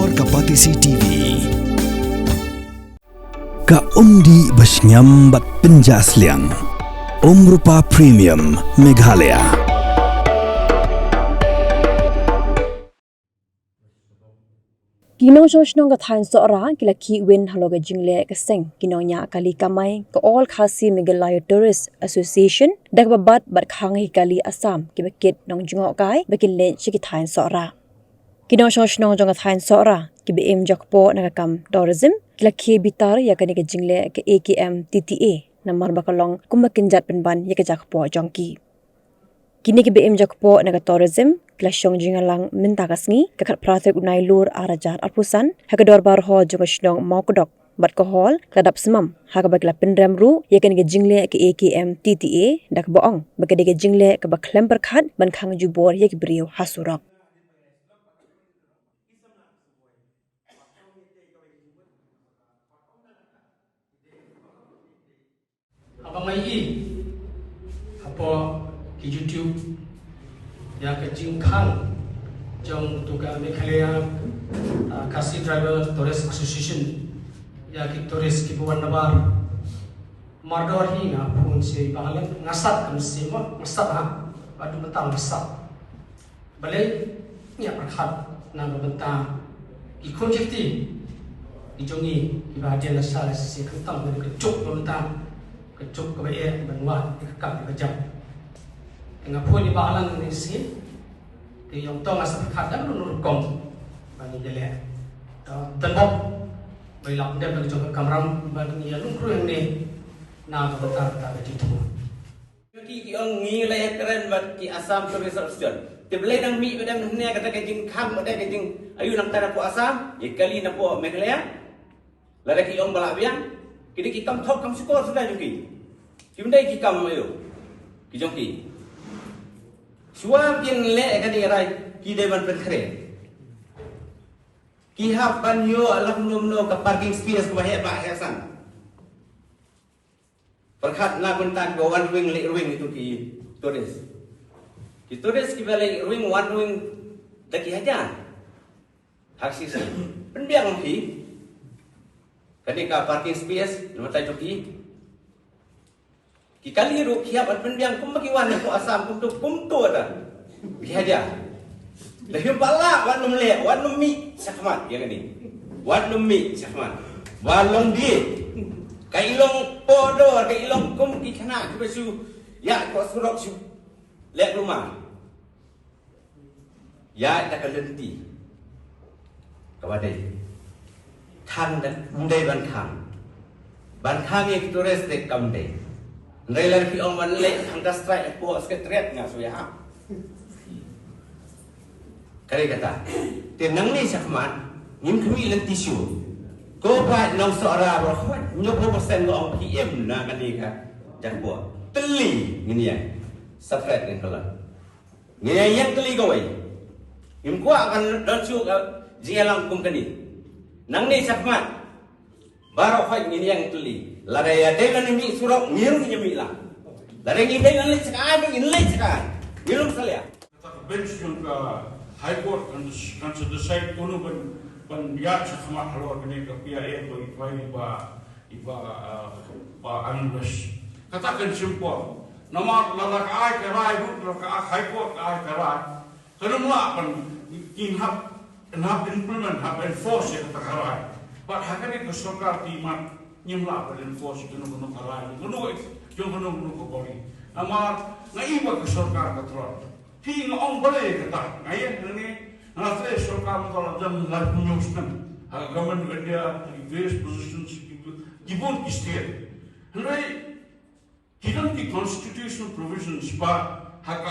Namar Kapatisi TV. Ka undi basnyam bat penjasliang. Rupa Premium Meghalaya. Kinong Sohra ka Thaiñ Sohra kila Khih win haloga Jingleh ka seng kinong nya kali kamai ka all khasi Meghalaya Tourist Association dak babat bat khang hi kali Assam ki bakit nong jungok kai bakin le chi ki Thaiñ Sohra. Kinong Sohra jong ka Thaiñ Sohra ki be em jakpo nakakam tourism kila Khih bitar ya kani ka Jingleh ka AKM TTA Namar bakalong kumakin jat penban ya ka jakpo jongki. Kini ki BM jakpo naga tourism klashong jingalang minta kasngi kakat pratek unai lur arajat alpusan hakador bar ho jonga shnong Mawkdok bat ko hol kadap Smam hakabagla pendram ru yakan ge Jingleh ke AKM TTA dak boong bagade ge Jingleh ka baklem berkhat ban khang jubor yak brio hasurak. Abang mai apa di YouTube ya ke Jingleh jong tuga Meghalaya Kasih Driver Tourist Association ya ke tourist ki buan Namar mardor hi nga pun si pangalan ngasat kan si mo ngasat ha adu betang ngasat balai nya perkhat na benta ikon jekti ijongi ibadian asal si kentang dari kecuk benta kecuk ke air banwa dikekap di jam dengan pun di baalan ni si ke yang tong asal khat dan nur kom bani jele tanbok bailap dem bagi jong kamram bagi ya lung kru yang ni na ka betar ta di tu ki ong ngi le keren bat ki Assam Tourist Association te belai nang mi badam ne kata ke jing kham badam ke jing ayu nang tara po Assam ye kali na po Meghalaya la ki ong balak biang kini ki kam thok kam skor sudah juki kimdai ki kam ayo ki jong ki suam pin le ka di rai ki devan penkhre ki hap ban yo alam no ka parking space ko he ba hesan perkhat na bentan go one wing le wing itu ki tourist ki balik wing one wing daki haja haksi sa penbiang ki kani ka parking space no tai joki ki kali ru khiap at penbiang kum bagi wan ko Assam kum tu ada ki haja lahir bala wan num le wan num mi sakmat yang ni wan num mi sakmat walong di kailong podor kailong kum ki khana ki besu ya ko surok su le rumah ya tak lenti kawadai thang dan mundai ban khang ek tourist te kam de nailar fi ong man le thang da strike po secretariat nga so ya kare kata te nang ni sakman ngim khmi len tisu ko ba nong Sohra ro khwat nyopo persen go ong PM na kani ka jan po teli ngini ya secret ni kala ngini yang teli go wai ngim ko akan don chu ka jialang kum kani nang ni sakman baro khwat ngini yang teli la ya de lan mi surok ngir ni mi la la ngi de lan le sakai be ngin le sakai ngilum salia bench yung high court kan sa decide kuno ban biar sa kama halor kani ka PIA ko iba angus katakan simple Namar lalak ay karay hut ka high court ay karay kanum la ban kin hab implement hab enforce ka karay but hakani ko sokar ti mat nyimla ban enforce kuno karay kuno yung ko bori Namar ngaiba ka sokar ka tro Khi ngong boleh kata, ayat ini nafas sokam kalau jam life nyuskan, government India various positions gibon state. Henry, hidden the constitutional provisions, but hak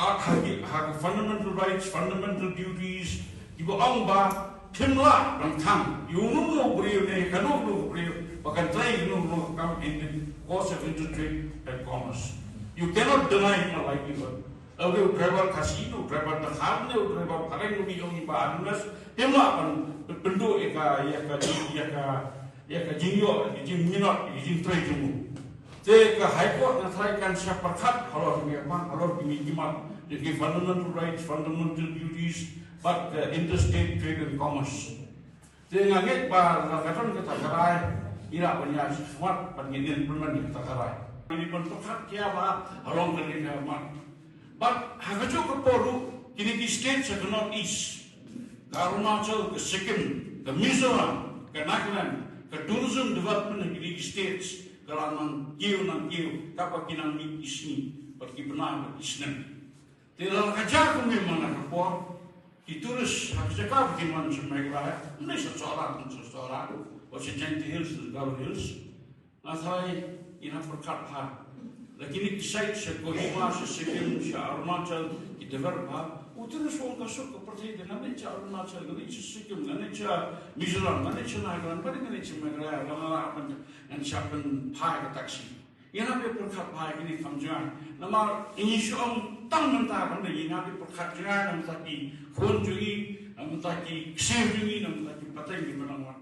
fundamental rights, fundamental duties, ibu ba kimla bangkam, no brio ne kanu no brio, bahkan try no come in the course of intertrade and commerce. You cannot deny my livelihood. Kalau driver kasino, driver terham, driver kareng lebih yang iba anulas, hemla kan bentuk eka jingyo, jing tray jemu. Jadi high court nataikan siapa kat kalau ini jimat, jadi fundamental rights, fundamental duties, but interstate trade and commerce. Dengan ngek ba katan kata karai ira punya sesuatu pengingin permen kata karai. Ini pun tokat kia ba along dengan dia mat. But hagajo ke poru kini di state sa North East, ke Arunachal, ke Sikkim, ke Mizoram, ke Nagaland, ke tourism development kini di states kalau nang kiu kapag kinang ni isni pergi benar isnen. Tidak kerja kami mana kapor. Turis harus cakap bagaimana semua ini seseorang, macam Jenty Hills, Garo Hills. Nasai ina perkata, lagi ni kisah sekohima, sesekim, searunachal, kita berapa. Uterus orang kasut kepercayaan dengan ni Arunachal, dengan ni Sikkim, dengan ni Mizoram, dengan ni Nagaland, dengan ni Meghalaya, dengan ni siapkan pai ke taksi. Yang nabi perkat pai ini kamjuan. Namar ini soal tang mentah kan ini nabi perkat jangan nampak di phone juga, nampak di save juga, nampak di pateng di mana-mana.